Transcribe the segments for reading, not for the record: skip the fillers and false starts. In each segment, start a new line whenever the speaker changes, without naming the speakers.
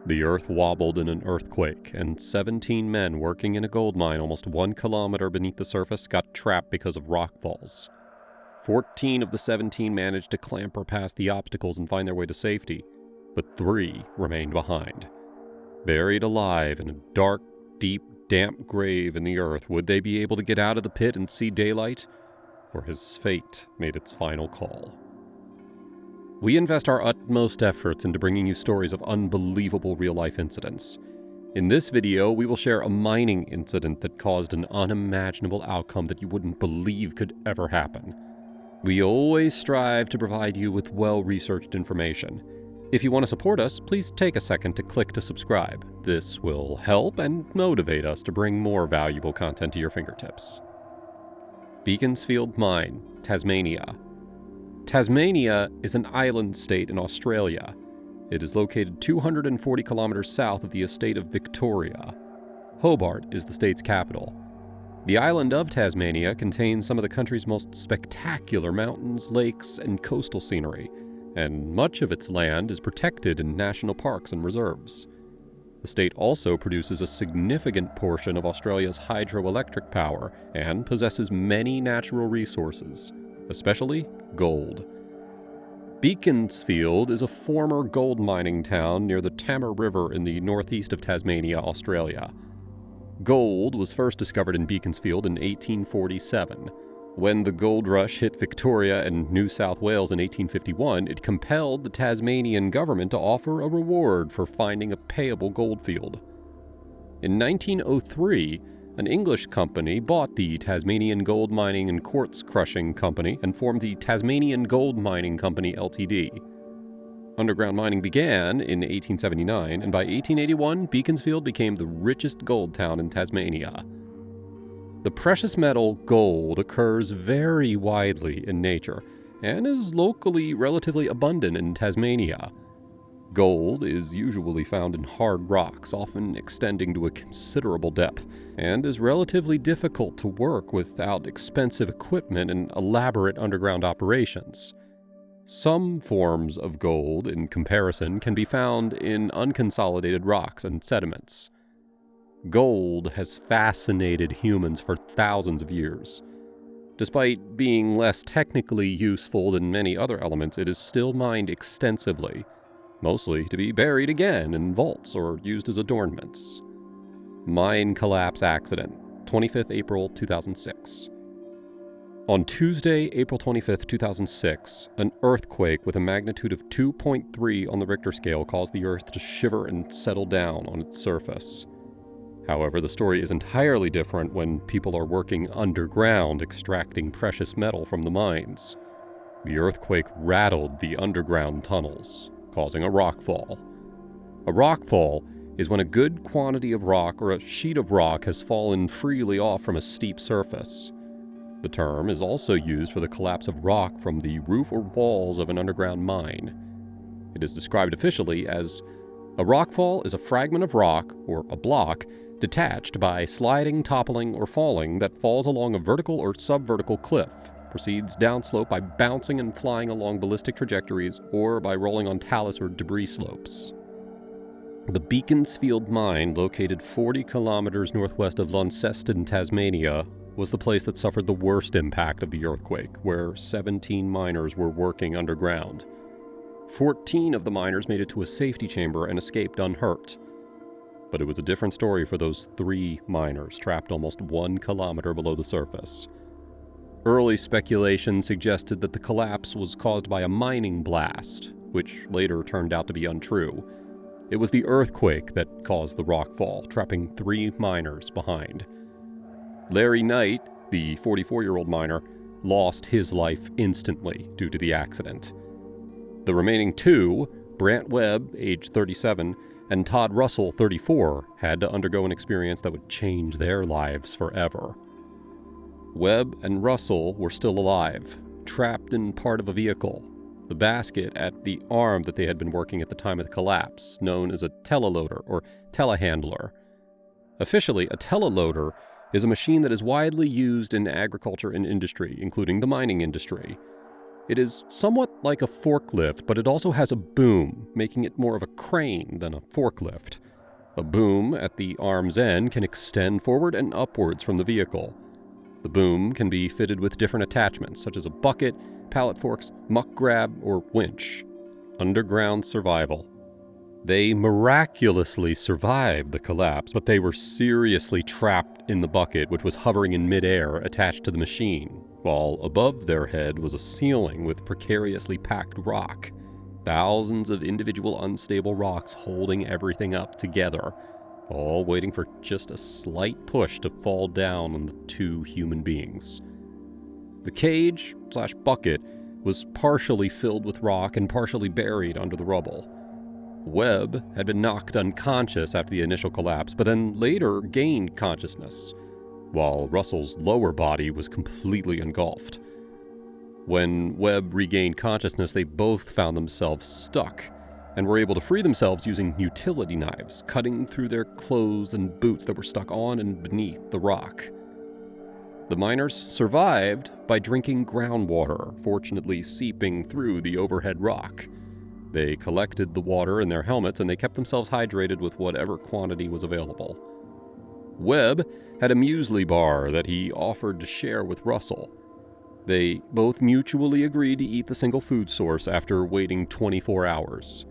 The earth wobbled in an earthquake, and 17 men working in a gold mine almost 1 kilometer beneath the surface got trapped because of rock falls. 14 of the 17 managed to clamber past the obstacles and find their way to safety, but 3 remained behind. Buried alive in a dark, deep, damp grave in the earth, would they be able to get out of the pit and see daylight? Or has fate made its final call? We invest our utmost efforts into bringing you stories of unbelievable real-life incidents. In this video, we will share a mining incident that caused an unimaginable outcome that you wouldn't believe could ever happen. We always strive to provide you with well-researched information. If you want to support us, please take a second to click to subscribe. This will help and motivate us to bring more valuable content to your fingertips. Beaconsfield Mine, Tasmania. Tasmania is an island state in Australia. It is located 240 kilometers south of the estate of Victoria. Hobart is the state's capital. The island of Tasmania contains some of the country's most spectacular mountains, lakes, and coastal scenery, and much of its land is protected in national parks and reserves. The state also produces a significant portion of Australia's hydroelectric power and possesses many natural resources, especially gold. Beaconsfield is a former gold mining town near the Tamar River in the northeast of Tasmania, Australia. Gold was first discovered in Beaconsfield in 1847. When the gold rush hit Victoria and New South Wales in 1851, it compelled the Tasmanian government to offer a reward for finding a payable gold field. In 1903, an English company bought the Tasmanian Gold Mining and Quartz Crushing Company and formed the Tasmanian Gold Mining Company Ltd. Underground mining began in 1879, and by 1881, Beaconsfield became the richest gold town in Tasmania. The precious metal gold occurs very widely in nature and is locally relatively abundant in Tasmania. Gold is usually found in hard rocks, often extending to a considerable depth, and is relatively difficult to work without expensive equipment and elaborate underground operations. Some forms of gold, in comparison, can be found in unconsolidated rocks and sediments. Gold has fascinated humans for thousands of years. Despite being less technically useful than many other elements, it is still mined extensively, mostly to be buried again in vaults or used as adornments. Mine collapse accident, 25th April 2006. On Tuesday, April 25th, 2006, an earthquake with a magnitude of 2.3 on the Richter scale caused the earth to shiver and settle down on its surface. However, the story is entirely different when people are working underground extracting precious metal from the mines. The earthquake rattled the underground tunnels, causing a rockfall. A rockfall is when a good quantity of rock or a sheet of rock has fallen freely off from a steep surface. The term is also used for the collapse of rock from the roof or walls of an underground mine. It is described officially as a rockfall is a fragment of rock, or a block, detached by sliding, toppling, or falling that falls along a vertical or subvertical cliff, proceeds downslope by bouncing and flying along ballistic trajectories, or by rolling on talus or debris slopes. The Beaconsfield mine, located 40 kilometers northwest of Launceston, Tasmania, was the place that suffered the worst impact of the earthquake, where 17 miners were working underground. 14 of the miners made it to a safety chamber and escaped unhurt. But it was a different story for those 3 miners trapped almost 1 kilometer below the surface. Early speculation suggested that the collapse was caused by a mining blast, which later turned out to be untrue. It was the earthquake that caused the rockfall, trapping 3 miners behind. Larry Knight, the 44-year-old miner, lost his life instantly due to the accident. The remaining 2, Brant Webb, age 37, and Todd Russell, 34, had to undergo an experience that would change their lives forever. Webb and Russell were still alive, trapped in part of a vehicle, the basket at the arm that they had been working at the time of the collapse, known as a teleloader or telehandler. Officially, a teleloader is a machine that is widely used in agriculture and industry, including the mining industry. It is somewhat like a forklift, but it also has a boom, making it more of a crane than a forklift. A boom at the arm's end can extend forward and upwards from the vehicle. The boom can be fitted with different attachments, such as a bucket, pallet forks, muck grab, or winch. Underground survival. They miraculously survived the collapse, but they were seriously trapped in the bucket, which was hovering in midair attached to the machine, while above their head was a ceiling with precariously packed rock. Thousands of individual unstable rocks holding everything up together, all waiting for just a slight push to fall down on the two human beings. The cage/bucket was partially filled with rock and partially buried under the rubble. Webb had been knocked unconscious after the initial collapse, but then later gained consciousness, while Russell's lower body was completely engulfed. When Webb regained consciousness, they both found themselves stuck and were able to free themselves using utility knives, cutting through their clothes and boots that were stuck on and beneath the rock. The miners survived by drinking groundwater, fortunately seeping through the overhead rock. They collected the water in their helmets and they kept themselves hydrated with whatever quantity was available. Webb had a muesli bar that he offered to share with Russell. They both mutually agreed to eat the single food source after waiting 24 hours.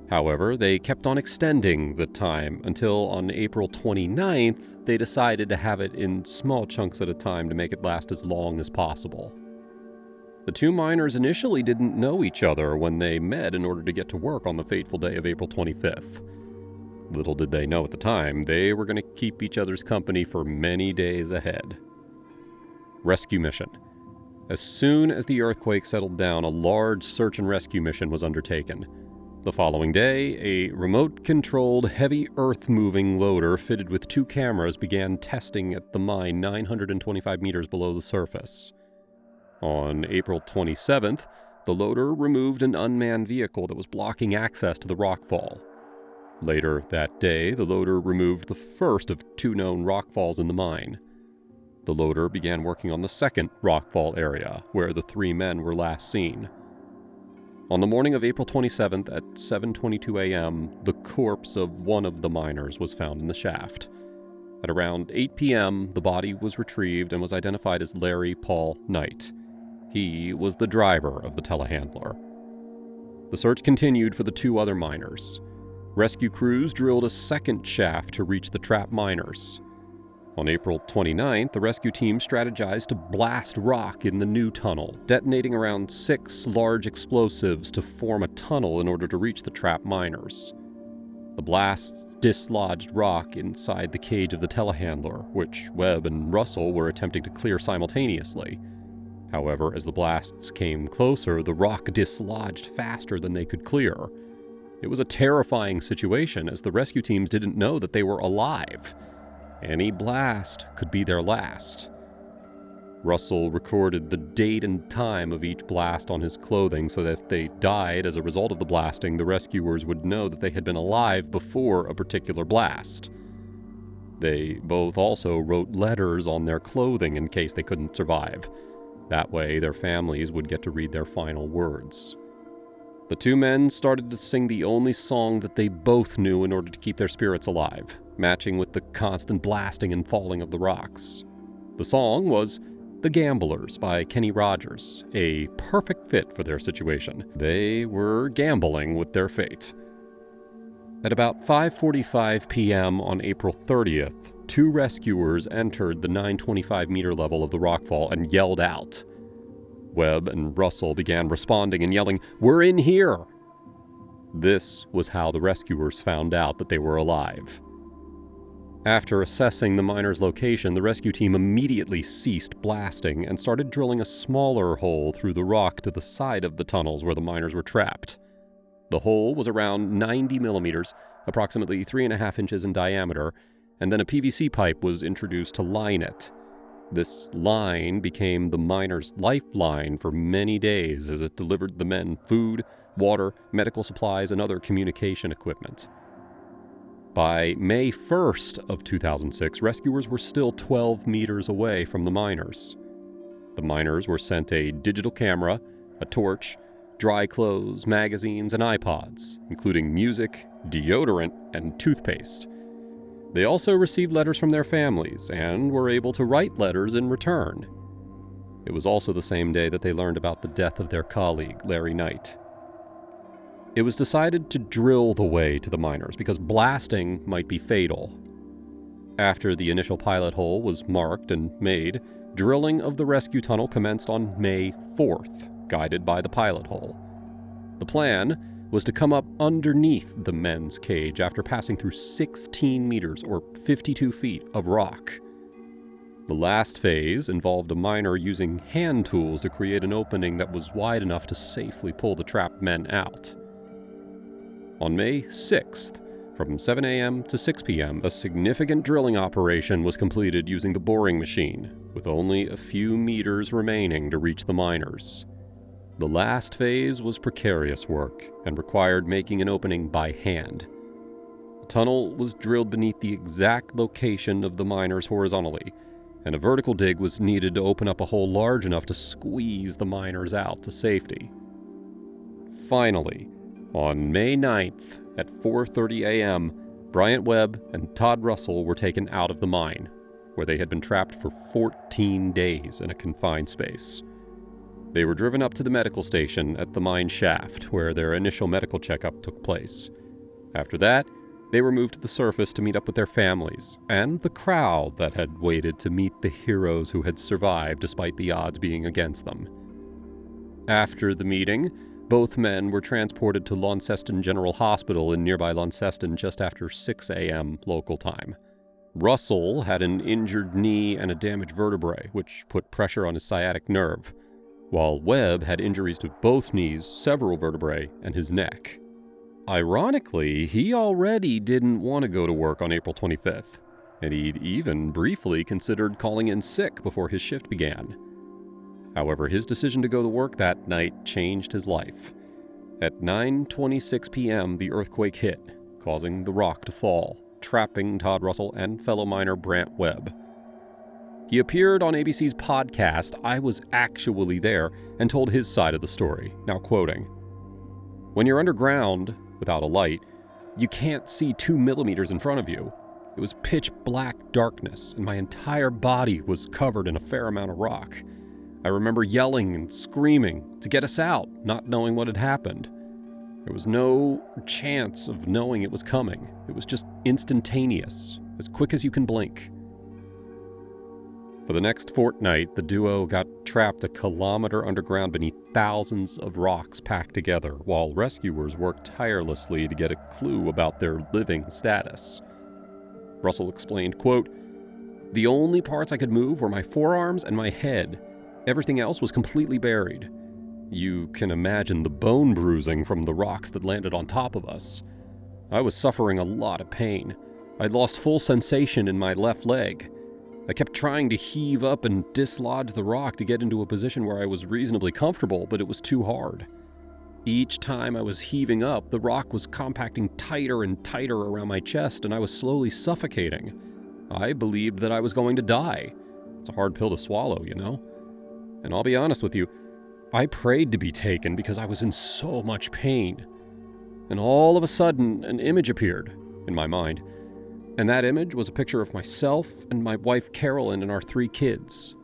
However, they kept on extending the time until on April 29th, they decided to have it in small chunks at a time to make it last as long as possible. The two miners initially didn't know each other when they met in order to get to work on the fateful day of April 25th. Little did they know at the time, they were going to keep each other's company for many days ahead. Rescue mission. As soon as the earthquake settled down, a large search and rescue mission was undertaken. The following day, a remote-controlled, heavy earth-moving loader fitted with 2 cameras began testing at the mine 925 meters below the surface. On April 27th, the loader removed an unmanned vehicle that was blocking access to the rockfall. Later that day, the loader removed the first of 2 known rockfalls in the mine. The loader began working on the second rockfall area, where the 3 men were last seen. On the morning of April 27th at 7:22 a.m., the corpse of one of the miners was found in the shaft. At around 8 p.m., the body was retrieved and was identified as Larry Paul Knight. He was the driver of the telehandler. The search continued for the 2 other miners. Rescue crews drilled a second shaft to reach the trapped miners. On April 29th, the rescue team strategized to blast rock in the new tunnel, detonating around 6 large explosives to form a tunnel in order to reach the trapped miners. The blasts dislodged rock inside the cage of the telehandler, which Webb and Russell were attempting to clear simultaneously. However, as the blasts came closer, the rock dislodged faster than they could clear. It was a terrifying situation, as the rescue teams didn't know that they were alive. Any blast could be their last. Russell recorded the date and time of each blast on his clothing so that if they died as a result of the blasting, the rescuers would know that they had been alive before a particular blast. They both also wrote letters on their clothing in case they couldn't survive. That way, their families would get to read their final words. The 2 men started to sing the only song that they both knew in order to keep their spirits alive, matching with the constant blasting and falling of the rocks. The song was The Gamblers by Kenny Rogers, a perfect fit for their situation. They were gambling with their fate. At about 5:45 p.m. on April 30th, 2 rescuers entered the 925-meter level of the rockfall and yelled out. Webb and Russell began responding and yelling, "We're in here!" This was how the rescuers found out that they were alive. After assessing the miners' location, the rescue team immediately ceased blasting and started drilling a smaller hole through the rock to the side of the tunnels where the miners were trapped. The hole was around 90 millimeters, approximately 3.5 inches in diameter, and then a PVC pipe was introduced to line it. This line became the miners' lifeline for many days as it delivered the men food, water, medical supplies, and other communication equipment. By May 1st of 2006, rescuers were still 12 meters away from the miners. The miners were sent a digital camera, a torch, dry clothes, magazines, and iPods, including music, deodorant, and toothpaste. They also received letters from their families and were able to write letters in return. It was also the same day that they learned about the death of their colleague, Larry Knight. It was decided to drill the way to the miners because blasting might be fatal. After the initial pilot hole was marked and made, drilling of the rescue tunnel commenced on May 4th, guided by the pilot hole. The plan was to come up underneath the men's cage after passing through 16 meters or 52 feet of rock. The last phase involved a miner using hand tools to create an opening that was wide enough to safely pull the trapped men out. On May 6th, from 7 a.m. to 6 p.m., a significant drilling operation was completed using the boring machine, with only a few meters remaining to reach the miners. The last phase was precarious work and required making an opening by hand. The tunnel was drilled beneath the exact location of the miners horizontally, and a vertical dig was needed to open up a hole large enough to squeeze the miners out to safety. Finally, on May 9th at 4:30 a.m., Bryant Webb and Todd Russell were taken out of the mine, where they had been trapped for 14 days in a confined space. They were driven up to the medical station at the mine shaft, where their initial medical checkup took place. After that, they were moved to the surface to meet up with their families and the crowd that had waited to meet the heroes who had survived despite the odds being against them. After the meeting, both men were transported to Launceston General Hospital in nearby Launceston just after 6 a.m. local time. Russell had an injured knee and a damaged vertebrae, which put pressure on his sciatic nerve, while Webb had injuries to both knees, several vertebrae, and his neck. Ironically, he already didn't want to go to work on April 25th, and he'd even briefly considered calling in sick before his shift began. However, his decision to go to work that night changed his life. At 9:26 p.m., the earthquake hit, causing the rock to fall, trapping Todd Russell and fellow miner Brant Webb. He appeared on ABC's podcast, I Was Actually There, and told his side of the story, now quoting, "When you're underground, without a light, you can't see 2 millimeters in front of you. It was pitch black darkness, and my entire body was covered in a fair amount of rock. I remember yelling and screaming to get us out, not knowing what had happened. There was no chance of knowing it was coming. It was just instantaneous, as quick as you can blink." For the next fortnight, the duo got trapped a kilometer underground beneath thousands of rocks packed together, while rescuers worked tirelessly to get a clue about their living status. Russell explained, quote, "The only parts I could move were my forearms and my head. Everything else was completely buried. You can imagine the bone bruising from the rocks that landed on top of us. I was suffering a lot of pain. I'd lost full sensation in my left leg. I kept trying to heave up and dislodge the rock to get into a position where I was reasonably comfortable, but it was too hard. Each time I was heaving up, the rock was compacting tighter and tighter around my chest, and I was slowly suffocating. I believed that I was going to die. It's a hard pill to swallow, you know? And I'll be honest with you, I prayed to be taken because I was in so much pain. And all of a sudden, an image appeared in my mind. And that image was a picture of myself and my wife Carolyn and our 3 kids.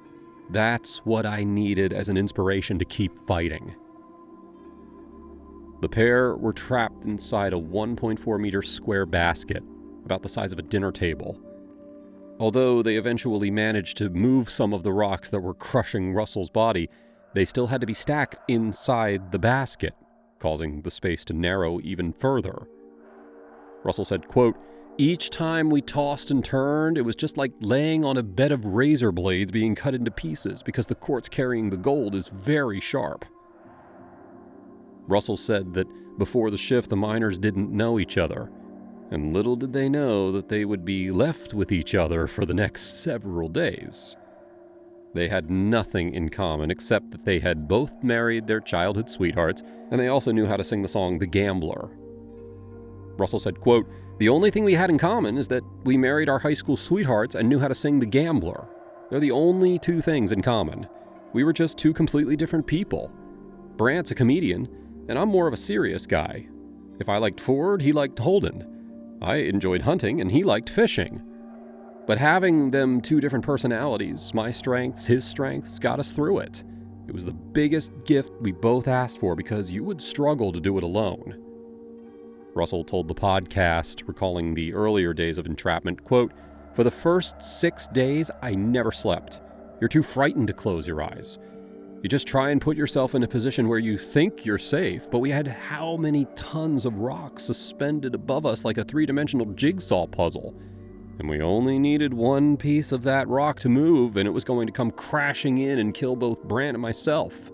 That's what I needed as an inspiration to keep fighting." The pair were trapped inside a 1.4 meter square basket, about the size of a dinner table. Although they eventually managed to move some of the rocks that were crushing Russell's body, they still had to be stacked inside the basket, causing the space to narrow even further. Russell said, quote, "Each time we tossed and turned, it was just like laying on a bed of razor blades being cut into pieces because the quartz carrying the gold is very sharp." Russell said that before the shift, the miners didn't know each other, and little did they know that they would be left with each other for the next several days. They had nothing in common except that they had both married their childhood sweethearts, and they also knew how to sing the song The Gambler. Russell said, quote, "The only thing we had in common is that we married our high school sweethearts and knew how to sing The Gambler. They're the only 2 things in common. We were just 2 completely different people. Brant's a comedian, and I'm more of a serious guy. If I liked Ford, he liked Holden. I enjoyed hunting, and he liked fishing. But having them two different personalities, my strengths, his strengths, got us through it. It was the biggest gift we both asked for because you would struggle to do it alone. Russell told the podcast, recalling the earlier days of entrapment, quote, "For the first 6 days, I never slept. You're too frightened to close your eyes. You just try and put yourself in a position where you think you're safe, but we had how many tons of rocks suspended above us like a three-dimensional jigsaw puzzle. And we only needed one piece of that rock to move, and it was going to come crashing in and kill both Brant and myself."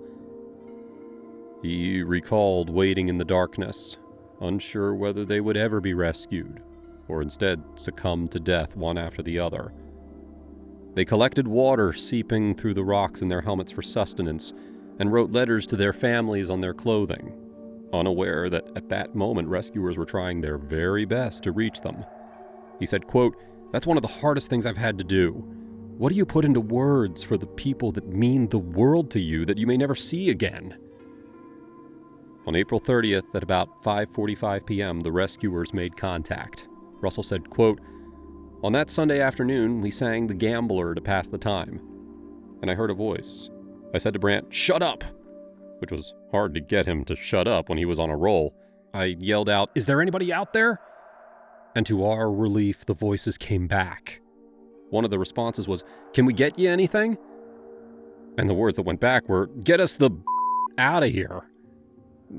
He recalled waiting in the darkness, unsure whether they would ever be rescued, or instead succumb to death one after the other. They collected water seeping through the rocks in their helmets for sustenance, and wrote letters to their families on their clothing, unaware that at that moment rescuers were trying their very best to reach them. He said, quote, "That's one of the hardest things I've had to do. What do you put into words for the people that mean the world to you that you may never see again?" On April 30th at about 5:45 p.m., the rescuers made contact. Russell said, quote, "On that Sunday afternoon, we sang The Gambler to pass the time, and I heard a voice. I said to Brant, 'Shut up!' which was hard to get him to shut up when he was on a roll. I yelled out, 'Is there anybody out there?' And to our relief, the voices came back. One of the responses was, 'Can we get you anything?' And the words that went back were, 'Get us the out of here.'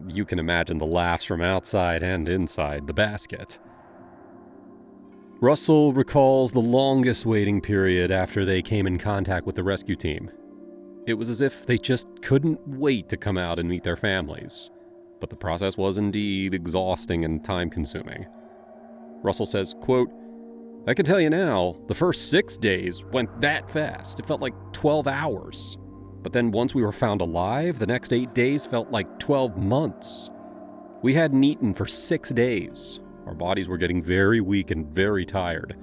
You can imagine the laughs from outside and inside the basket. Russell recalls the longest waiting period after they came in contact with the rescue team. It was as if they just couldn't wait to come out and meet their families. But the process was indeed exhausting and time-consuming. Russell says, quote, "I can tell you now, the first 6 days went that fast. It felt like 12 hours. But then once we were found alive, the next 8 days felt like 12 months. We hadn't eaten for 6 days. Our bodies were getting very weak and very tired.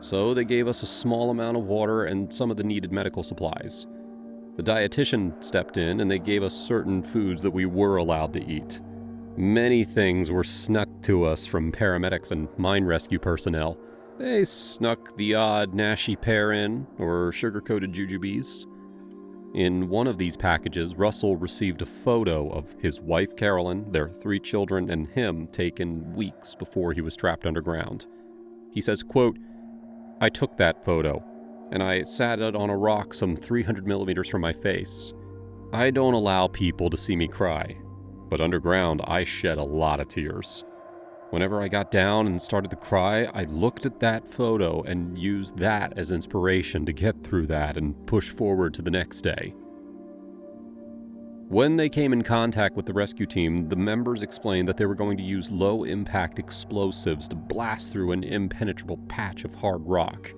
So they gave us a small amount of water and some of the needed medical supplies. The dietitian stepped in and they gave us certain foods that we were allowed to eat. Many things were snuck to us from paramedics and mine rescue personnel. They snuck the odd Nashi pear in, or sugar-coated jujubes. In one of these packages, Russell received a photo of his wife Carolyn, their 3 children, and him taken weeks before he was trapped underground. He says, quote, "I took that photo, and I sat it on a rock some 300 millimeters from my face. I don't allow people to see me cry, but underground I shed a lot of tears. Whenever I got down and started to cry, I looked at that photo and used that as inspiration to get through that and push forward to the next day." When they came in contact with the rescue team, the members explained that they were going to use low-impact explosives to blast through an impenetrable patch of hard rock.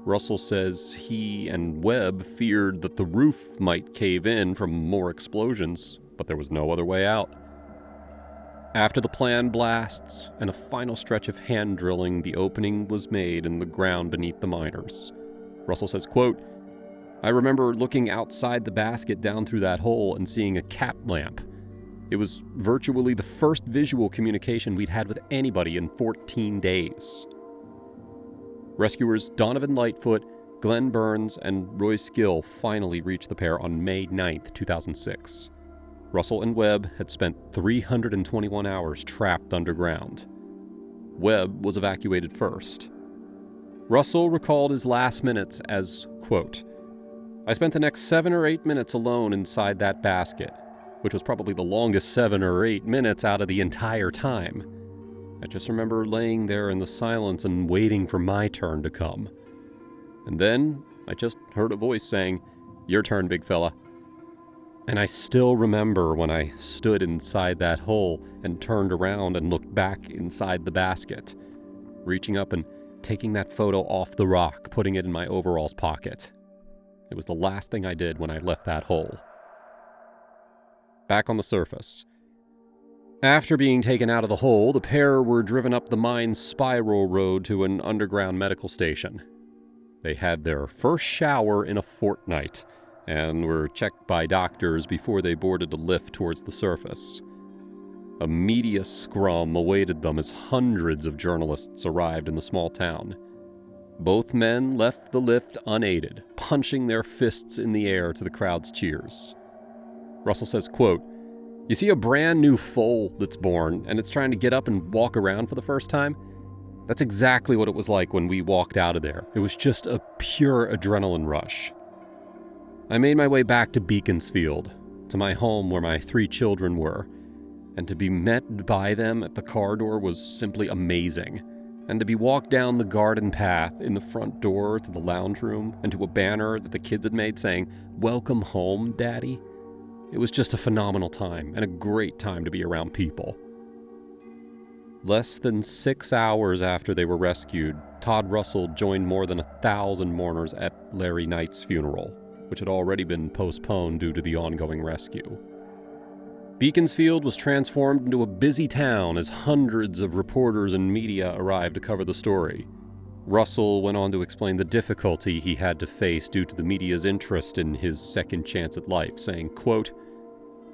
Russell says he and Webb feared that the roof might cave in from more explosions, but there was no other way out. After the planned blasts and a final stretch of hand drilling, the opening was made in the ground beneath the miners. Russell says, quote, "I remember looking outside the basket down through that hole and seeing a cap lamp. It was virtually the first visual communication we'd had with anybody in 14 days. Rescuers Donovan Lightfoot, Glenn Burns, and Roy Skill finally reached the pair on May 9th, 2006. Russell and Webb had spent 321 hours trapped underground. Webb was evacuated first. Russell recalled his last minutes as, quote, "I spent the next 7 or 8 minutes alone inside that basket, which was probably the longest 7 or 8 minutes out of the entire time. I just remember laying there in the silence and waiting for my turn to come. And then I just heard a voice saying, 'Your turn, big fella.' And I still remember when I stood inside that hole and turned around and looked back inside the basket, reaching up and taking that photo off the rock, putting it in my overalls pocket. It was the last thing I did when I left that hole." Back on the surface. After being taken out of the hole, the pair were driven up the mine's spiral road to an underground medical station. They had their first shower in a fortnight, and were checked by doctors before they boarded a lift towards the surface. A media scrum awaited them as hundreds of journalists arrived in the small town. Both men left the lift unaided, punching their fists in the air to the crowd's cheers. Russell says, quote, "You see a brand new foal that's born, and it's trying to get up and walk around for the first time? That's exactly what it was like when we walked out of there. It was just a pure adrenaline rush." I made my way back to Beaconsfield, to my home where my 3 children were, and to be met by them at the car door was simply amazing. And to be walked down the garden path in the front door to the lounge room and to a banner that the kids had made saying, "Welcome home, Daddy." It was just a phenomenal time and a great time to be around people. Less than 6 hours after they were rescued, Todd Russell joined more than 1,000 mourners at Larry Knight's funeral, which had already been postponed due to the ongoing rescue. Beaconsfield was transformed into a busy town as hundreds of reporters and media arrived to cover the story. Russell went on to explain the difficulty he had to face due to the media's interest in his second chance at life, saying, quote,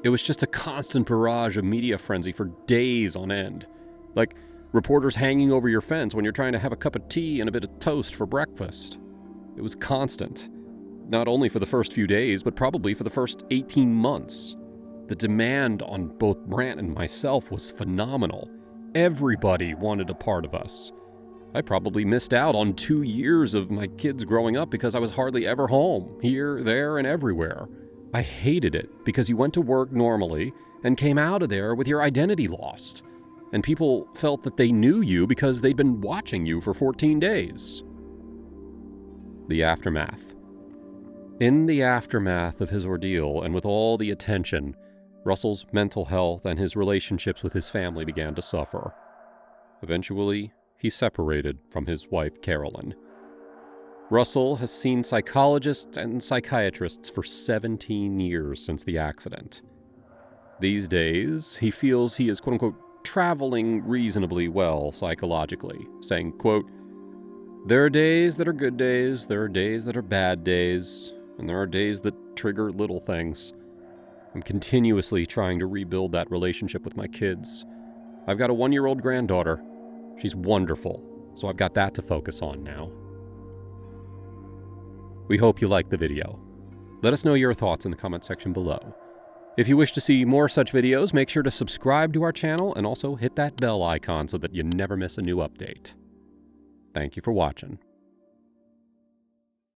"It was just a constant barrage of media frenzy for days on end. Like reporters hanging over your fence when you're trying to have a cup of tea and a bit of toast for breakfast. It was constant. Not only for the first few days, but probably for the first 18 months. The demand on both Brant and myself was phenomenal. Everybody wanted a part of us. I probably missed out on 2 years of my kids growing up because I was hardly ever home, here, there, and everywhere. I hated it because you went to work normally and came out of there with your identity lost. And people felt that they knew you because they'd been watching you for 14 days. The aftermath. In the aftermath of his ordeal, and with all the attention, Russell's mental health and his relationships with his family began to suffer. Eventually, he separated from his wife, Carolyn. Russell has seen psychologists and psychiatrists for 17 years since the accident. These days, he feels he is, quote-unquote, traveling reasonably well psychologically, saying, quote, "There are days that are good days, there are days that are bad days, and there are days that trigger little things. I'm continuously trying to rebuild that relationship with my kids. I've got a 1-year-old granddaughter. She's wonderful, so I've got that to focus on now." We hope you liked the video. Let us know your thoughts in the comment section below. If you wish to see more such videos, make sure to subscribe to our channel and also hit that bell icon so that you never miss a new update. Thank you for watching.